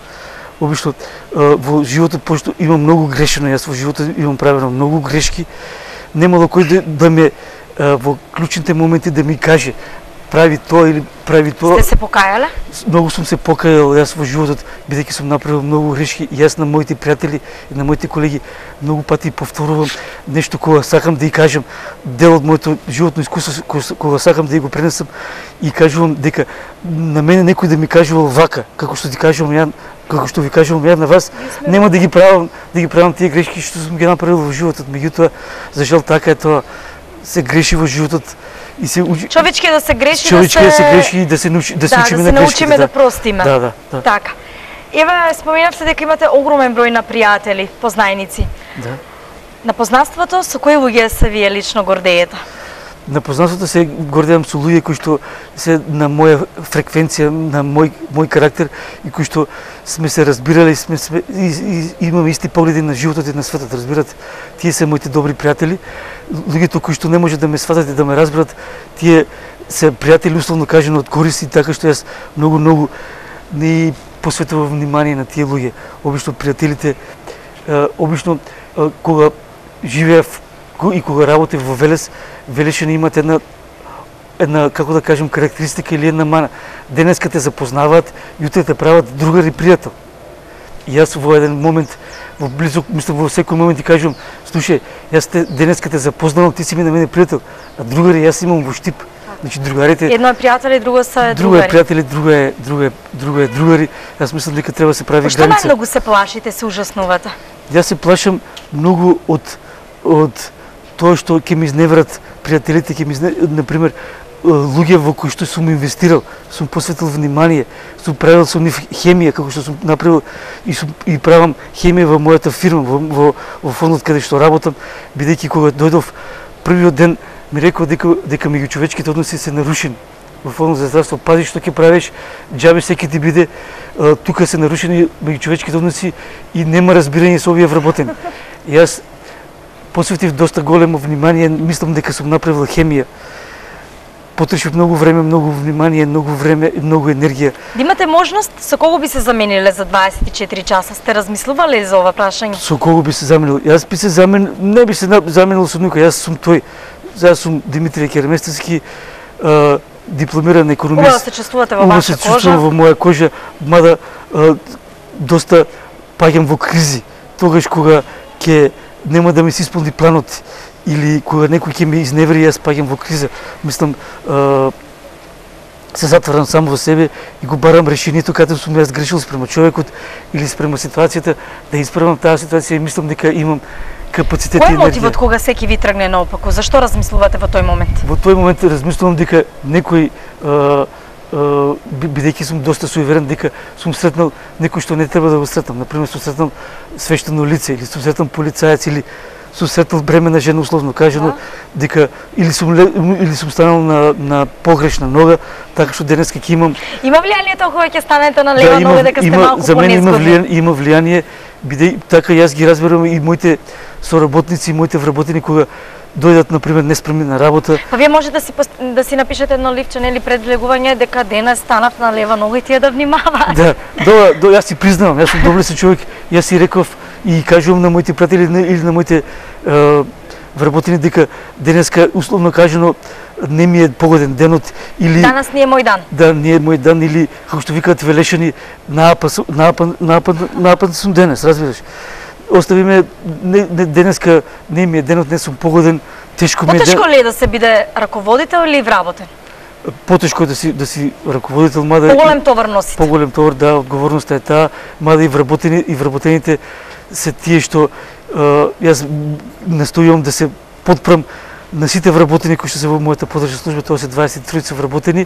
Обично во животот, пошто имам многу грешено, јас во животот имам правено многу грешки, немало кој да ме во клучните моменти да ми каже прави тоа или прави тоа. Сте се покајале? Многу сум се покајал јас во животот, бидејќи сум направил многу грешки и јас на моите пријатели и на моите колеги многу пати повторувам нешто кога сакам да ја кажам, дел од моето животно искуство кога сакам да ја го пренесам и кажувам дека на мене некој да ми кажувал вака, како што ти кажувам ја, како што ви кажувам ја на вас, нема да ги правам тие грешки што сум ги направил во животот. Меѓутоа, за жал така е тоа, се греши во животот. И се учи... Човечки да се греши, човечки да се греши и да се научиме да на грешките. научиме да простиме. Да. Така. Ева, споменавте дека имате огромен број на пријатели, познајници. Да. На познанството со кои луѓе се вие лично гордеете? На познанството се гордеам со луѓе кои што се на моја фреквенција, на мој карактер и кои што сме се разбирали, и имаме исти погледи на животот и на светот, разбирате. Тие се моите добри пријатели. Луѓето кои што не може да ме сватат и да ме разберат, тие се пријатели условно кажано од корист и така што јас многу не посветувам внимание на тие луѓе. Обично пријателите, обично кога живеев и кога работев во Велес, Велешани имат една како да кажем карактеристика или една мана. Денеска те запознаваат, јутре те прават другар и пријател. И јас во еден момент, во близок, мислам во секој момент ти кажувам, слушај, јас денеска те запознавам, ти си ми на мене пријател, а другари јас имам во Штип. Значи другарите. Едно е пријатели, друго се другари. Друго е пријатели, друго е другари. Јас мислам дека треба да се прави граница. Што најмногу се плашите, се ужаснувате? Јас се плашам многу од тоа што ќе ми изневерат пријателите, ќе ми например луѓе во кои што сум инвестирал, сум посветил внимание, сум правил со нив хемија, како што сум направил и правам хемија во мојата фирма, во фондот каде што работам, бидејќи кога дојдов првиот ден ми рекол дека меѓучовечките односи се нарушени. Во фондот за здравство, пази што ќе правиш, џабе секи ти биде, тука се нарушени меѓучовечките односи и нема разбирање со овие вработени. Јас посветив доста големо внимание, мислам дека сум направил хемија. Потрошив многу време, многу внимание, многу енергија. Да имате можност, со кого би се замениле за 24 часа? Сте размислувале за ова прашање? Со кого би се заменил? Јас би се заменил, не би се заменил со никој, јас сум тој. Јас сум Димитрije Кереместевски, дипломиран економист. Убаво се чувствувате во ваша кожа? Се чувствувам во моја кожа, мада доста паѓам во кризи. Тогаш кога ќе нема да ми се исполни планот или кога некој ќе ме изневери, јас паѓам во криза. Мислам, се затварам само во себе и го барам решението каде сум јас грешил спрема човекот или спрема ситуацијата, да исправам таа ситуација и мислам дека имам капацитет и енергија. Кој е мотивот кога секи ви тргне наопаку? Зашто размислувате во тој момент? Во тој момент размислувам дека некој бидејќи сум доста суеверен дека сум сретнал некој што не треба да го сретнам. Например, сум сретнал свештено лице или сум сретнал полицаец или сум сретнал бремена жена, условно кажано, дека или сум станал на погрешна нога, така што денеска ќе имам. Има влијанието кога ќе станете на лева нога дека сте малку за мене понезгодни? има влијание, бидејќи така јас ги разберам и моите соработници и моите вработени кога дојдат например неспремни на работа. Па вие може да си напишете едно ливче или пред влегување дека денес станав на лева нога и тие да внимаваат. Да, јас си признавам, јас сум доблесен човек, јас си реков и кажувам на моите пријатели или на моите вработени дека денеска условно кажано не ми е погоден денот или Данас не е мој дан. Да, не е мој дан или како што викаат Велешани, наапан сум денес, разбираш. Остави ме денеска не ми е денот, не сум погоден, тешко ми е. Потешко ли е да се биде раководител или вработен? Потешко е да си раководител, мада поголем товар носите. Поголем товар, да, одговорноста е таа, мада и вработените се тие што јас настојувам да се подпрам на сите вработени кои што се во мојата подрачна служба, тоа се 23 вработени,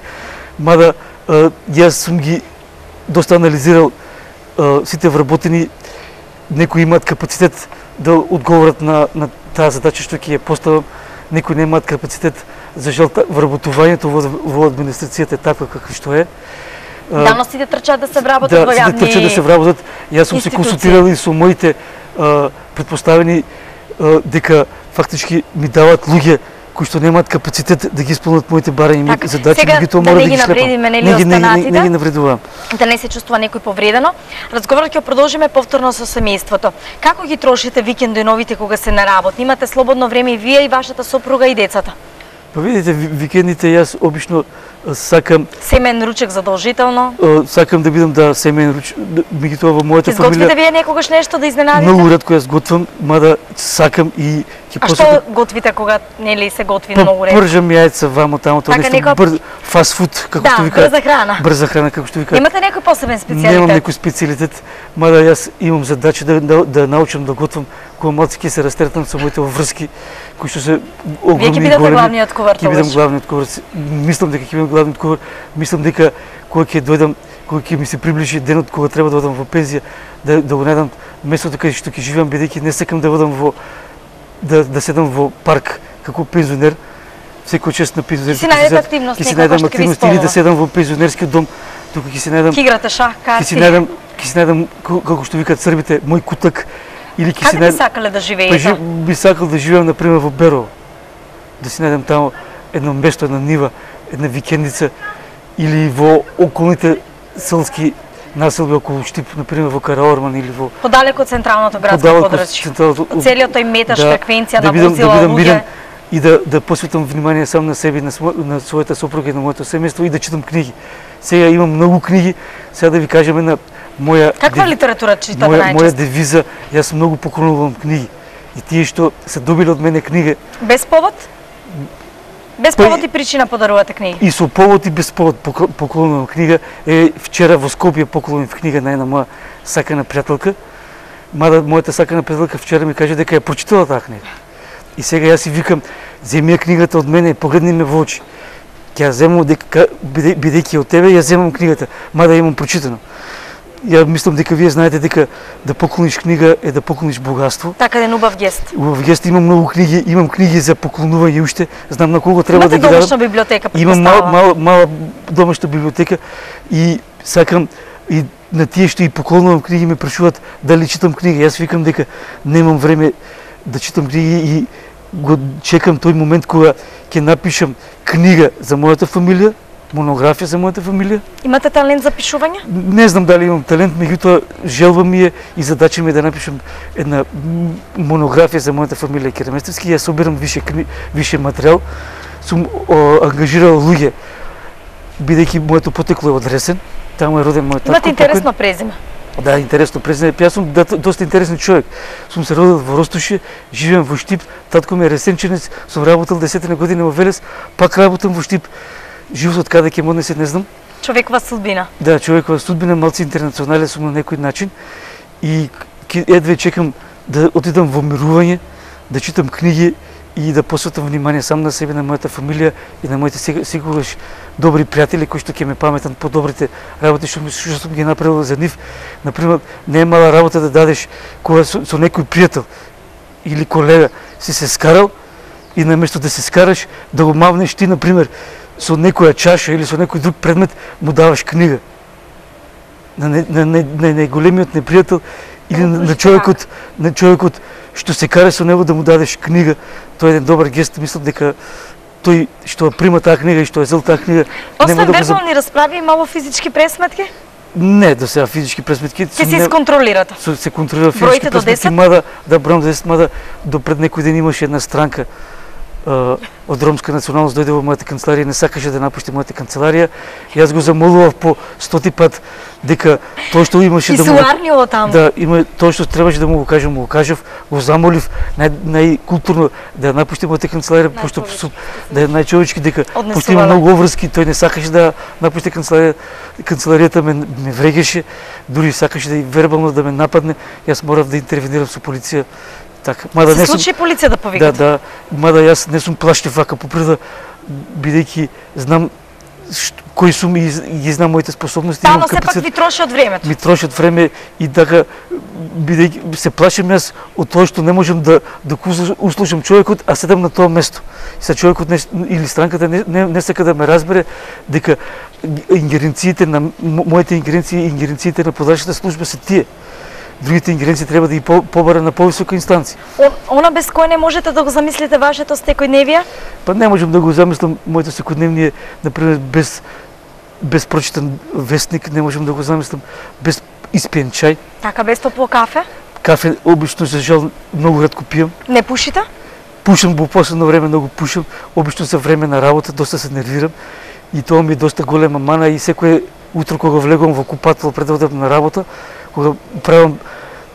мада јас сум ги доста анализирал сите вработени, некои имаат капацитет да одговорат на таа задача што ќе ја поставам, некои немаат капацитет. За жал, вработувањето во администрацијата е таква каква што е. Данос сите трчаат да се вработат во јавни трчаат да се вработат. Јас сум се консултирал и со моите претпоставени дека фактички ми даваат луѓе кои што немаат капацитет да ги исполнат моите барања и задачи, меѓутоа мора да ги шлепам. Не ги навредувам. Да не се чувствува некој повредено. Разговорот ќе продолжиме повторно со семејството. Како ги трошите викендови кога се на работа? Имате слободно време и вие и вашата сопруга и децата? Па видите, викендите јас обично сакам Семен ручек задолжително. Сакам да бидам семеен ручек, меѓутоа во мојата фамилија. Изготвите вие некогаш нешто да изненадите? Многу ретко јас готвам, мада сакам и ќе А што готвите кога нели се готви многу ретко? Пржам јајца вамо таму, тоа нешто брз фастфуд, како што вика. Брза храна. Брза храна, како што вика. Имате некој посебен специјалитет? Немам некој специјалитет, мада јас имам задача да научам да готвам, кога малку ќе се растретам со моите врски, кои што се огромни. Вие ќе бидете главниот ковар, ќе бидам главниот ковар. Мислам дека ќе бидам главниот ковар. Мислам дека кога ќе дојдам, кога ќе ми се приближи денот кога треба да одам во пензија, да го најдам местото каде што ќе живеам, бидејќи не сакам да одам да седам во парк како пензионер. Секој чест на пензионерски. Ќе си најдете активност, ќе си најдам активност или да седам во пензионерски дом, тука ќе си најдам. Ќе играте шах, карти. Ќе си најдам како што викаат србите, мој кутак. Или ќе си најдам. Каде би сакале да живеете? Би сакал да живеам на пример во Берово. Да си најдам таму едно место, една нива, една викендица или во околните селски населби околу Штип, на пример во Караорман или во подалеку од централното градско подрачје. Од целиот тој метаж фреквенција на возила, луѓе. И да посветам внимание сам на себе, на својата сопруга и на моето семејство и да читам книги. Сега имам многу книги, сега да ви кажам една моја каква литература читате најчесто? Моја девиза, јас многу поклонувам книги. И тие што се добиле од мене книга без повод? Без повод и причина подарувате книги? И со повод и без повод поклонувам книга. Вчера во Скопје поклонив книга на една моја сакана пријателка. Мада мојата сакана пријателка вчера ми каже дека ја прочитала таа книга. И сега јас си викам, земи ја книгата од мене, погледни ме во очи. Ќе ја земам бидејќи од тебе, ја земам книгата, мада имам прочитано. Ја мислам дека вие знаете дека да поклониш книга е да поклониш богатство. Така е убав гест. Убав гест, имам многу книги, имам книги за поклонување уште, знам на кого треба да ги дадам. Имате домашна библиотека, предпоставам? Имам мала домашна библиотека и сакам и на тие што и поклонувам книги ме прашуваат дали читам книги. Јас викам дека немам време да читам книги и го чекам тој момент кога ќе напишам книга за мојата фамилија, монографија за мојата фамилија. Имате талент за пишување? Не знам дали имам талент, меѓутоа желба ми е и задача ми е да напишам една монографија за мојата фамилија Кереместевски. Јас собирам више материјал, сум ангажирал луѓе, бидејќи моето потекло е од Ресен, таму е роден мојот татко. Имате интересно презиме. Да, интересно презиме. Јас сум доста интересен човек. Сум се родил во Ростошје, живеам во Штип, татко ми е ресенченец, сум работел 10 години во Велес, пак работам во Штип. Животот каде ќе ме однесе не знам. Човекова судбина. Да, човекова судбина, малци интернационален сум на некој начин и едве чекам да отидам во мирување, да читам книги и да посветам внимание сам на себе, на мојата фамилија и на моите секогаш добри пријатели кои што ќе ме паметат по добрите работи што сум ги направил за нив. Например, не е мала работа да дадеш кога со некој пријател или колега си се скарал и наместо да се скараш да го мавнеш ти, например, со некоја чаша или со некој друг предмет му даваш книга. На најголемиот непријател или на човекот што се каре со него да му дадеш книга, тоа е еден добар гест. Мислам дека тој што прима таа книга и што е зел таа книга нема да го вербални расправи, имало физички пресметки? Не, до сега физички пресметки. Ќе се исконтролирате? Се контролира физички пресметки, мада да бројам до 10, мада до пред некој ден имаше една странка од ромска националност дојде во мојата канцеларија, не сакаше да напушти мојата канцеларија. Јас го замолував по 100 пат дека тоа што имаше да му таму. Да, има тоа што требаше да му го кажав, го замолив најкултурно да напушти мојата канцеларија, пошто да е најчовечки дека пошто има многу обврски, тој не сакаше да напушти канцеларијата, ме врегеше, дури сакаше да и вербално да ме нападне. Јас морав да интервенирам со полиција. Така, мада се случи полиција да повикате? Да, мада јас не сум плаштив вака по природа, бидејќи знам кои сум и ги знам моите способности. Да, но сепак ви троши од времето. Ми троши од време и така, бидејќи се плашам јас од тоа што не можам да услушам човекот, а седам на тоа место. Са човекот или странката не сака да ме разбере дека ингеренциите на моите ингеренции и ингеренциите на подрачната служба се тие. Другите ингеренции треба да ги побара на повисока инстанција. Она без кој не можете да го замислите вашето секојдневие? Па не можам да го замислам моето секојдневие, например, без прочитан вестник, не можам да го замислам без испиен чај. Така, без топло кафе? Кафе обично, за жал, многу ретко пијам. Не пушите? Пушам, во последно време многу пушам, обично за време на работа доста се нервирам и тоа ми е доста голема мана и секое утро кога влегувам во купател пред да одам на работа, кога правам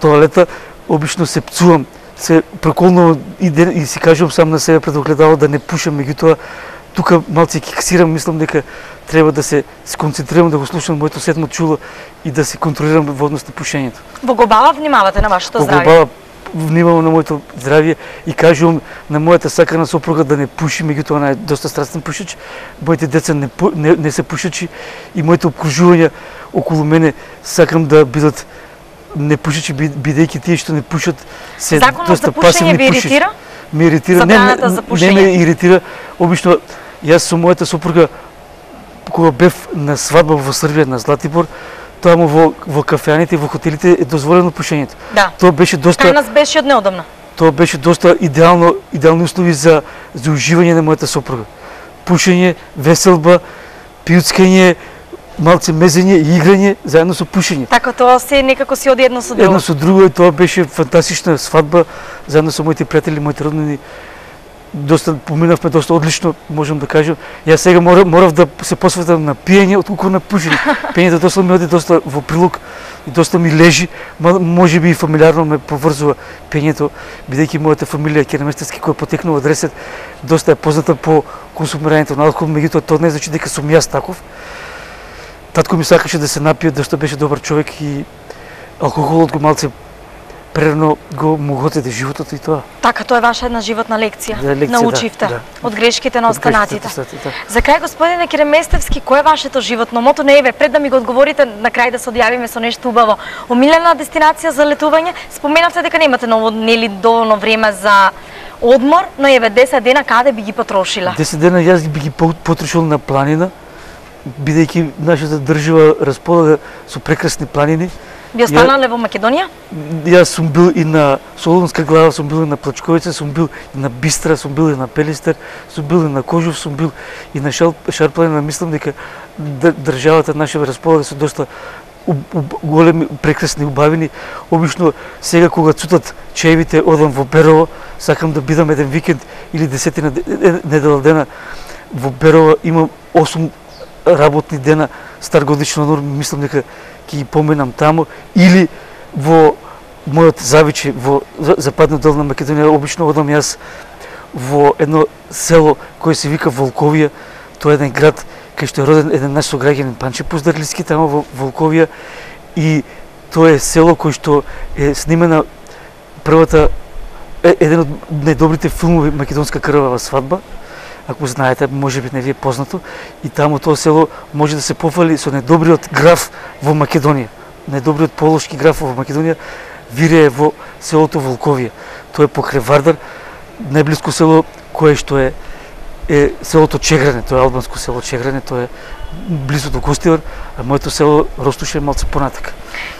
тоалета, обично се пцувам, се преколно и си кажувам сам на себе пред огледало да не пушам, меѓутоа тука малце киксирам, мислам дека треба да се сконцентрирам, да го слушам моето седмо чуло и да се контролирам во однос на пушењето. Во глобала внимавате на вашето здравје? Во глобала внимавам на моето здравје и кажувам на мојата сакана сопруга да не пуши, меѓутоа она е доста страстен пушач. Моите деца не се пушачи и моите обкружувања околу мене сакам да бидат не пушачи, бидејќи тие што не пушат се доста пасивни ви иритира? Ме иритира, не ме иритира. Обично јас со мојата сопруга кога бев на свадба во Србија на Златибор, таму во кафеаните и во хотелите е дозволено пушењето. Да. Тоа беше доста Кај нас беше од неодамна. Тоа беше доста идеални услови за уживање на мојата сопруга. Пушење, веселба, пиуцкање, малце мезење и играње заедно со пушење. Така тоа се некако си оди едно со друго. Едно со друго и тоа беше фантастична свадба заедно со моите пријатели, моите роднини. Доста поминавме доста одлично, можам да кажам. Јас сега морав да се посветам на пиење отколку на пушење. Пиењето доста ми оди доста во прилог и доста ми лежи, може би и фамилиарно ме поврзува пиењето, бидејќи мојата фамилија Кереместевски која потекнува од Ресет доста е позната по консумирањето на алкохол, меѓутоа тоа не значи дека сум јас таков. Татко ми сакаше да се напие, доста беше добар човек и алкохолот го малце прерано го му готеде животот и тоа. Така, тоа е ваша една животна лекција. Научивте од грешките на останатите. За крај, господине Кереместевски, кој е вашето животно мото? Не еве, пред да ми го одговорите, на крај да се одјавиме со нешто убаво. Омилена дестинација за летување? Споменавте дека немате нели доволно време за одмор, но еве 10 дена каде би ги потрошила? 10 дена јас би ги потрошил на планина, бидејќи нашата држава располага со прекрасни планини. Би останале во Македонија? Јас сум бил и на Солунска глава, сум бил и на Плачковица, сум бил и на Бистра, сум бил и на Пелистер, сум бил и на Кожув, сум бил и на Шарпланина. Мислам дека државата наша располага со доста големи, прекрасни убавини. Обично сега кога цутат чаевите одам во Берово, сакам да бидам еден викенд или 10 недела дена во Берово. Имам 8 работни дена старогодишен одмор, мислам дека ќе ги поменам таму, или во мојот завиче во западниот дел на Македонија. Обично одам јас во едно село кој се вика Волковија. Тоа е еден град кај што е роден еден наш сограѓанин Панче Пуздарлиски, таму во Волковија, и тоа е село кој што е снимена првата еден од најдобрите филмови Македонска крвава свадба. Ако знаете, може би не ви е познато, и таму тоа село може да се пофали со најдобриот граф во Македонија. Најдобриот полошки граф во Македонија вирее во селото Волковија. Тоа е покрај Вардар, најблиско село кое што е селото Чегране, тоа е албанско село Чегране, тоа е близо до Гостивар, а моето село Ростуше е малце понатака.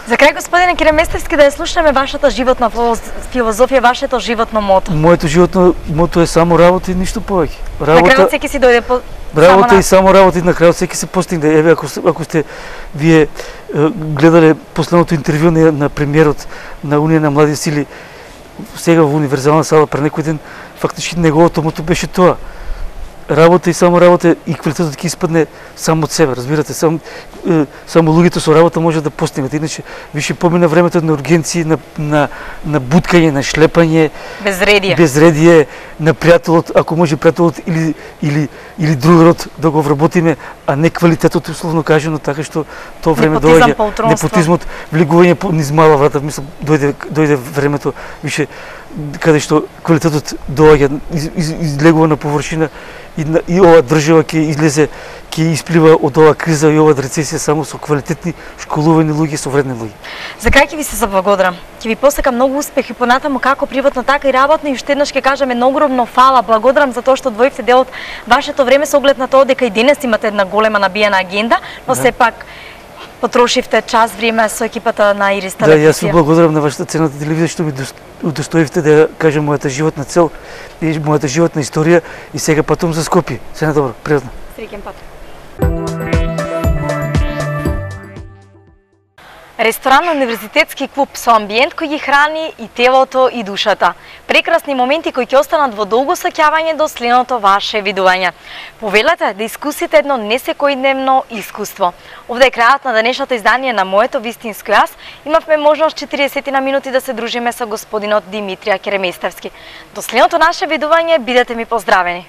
За крај, господине Кереместевски, да ја слушнеме вашата животна филозофија, вашето животно мото. Моето животно мото е само работа и ништо повеќе. На крајот секи си дојде по работа и само работа, и на крајот секи се постигне. Еве, ако сте вие гледале последното интервју на премиерот на Унија на млади сили сега во универзална сала пред некој ден, фактички неговото мото беше тоа. Работа и само работа, и квалитетот ќе испадне само од себе, разбирате, само луѓето со работа може да постигнат, иначе више помина времето на ургенции, на буткање, на шлепање, безредие, на пријателот, ако може пријателот или другарот да го вработиме, а не квалитетот, условно кажано, така што тоа време доаѓа, непотизмот, влегување низ мала врата, мислам, дојде времето више каде што квалитетот доаѓа, излегува на површина, и ова држава ќе излезе, ќе исплива од оваа криза и оваа рецесија само со квалитетни, школувани луѓе, со вредни луѓе. За крај ќе ви се заблагодарам. Ќе ви посакам многу успех и понатаму како приватно, така и работно, и уште еднаш ќе кажеме огромно фала, благодарам за тоа што одвоивте дел од вашето време со оглед на тоа дека и денес имате една голема набиена агенда, но сепак потрошивте час време со екипата на Ирис телевизија. Да, јас ви благодарам на вашата ценната телевизија што ми удостоивте да ја кажам мојата животна цел и мојата животна историја, и сега патувам за Скопје. Се на добро, пријатно. Среќен пат. Ресторан на универзитетски клуб со амбиент кој ги храни и телото и душата. Прекрасни моменти кои ќе останат во долго сеќавање до следното ваше видување. Повелете да искусите едно несекојдневно искуство. Овде е крајот на денешното издание на Моето вистинско јас. Имавме можност 40 на минути да се дружиме со господинот Димитрија Кереместевски. До следното наше видување бидете ми поздравени.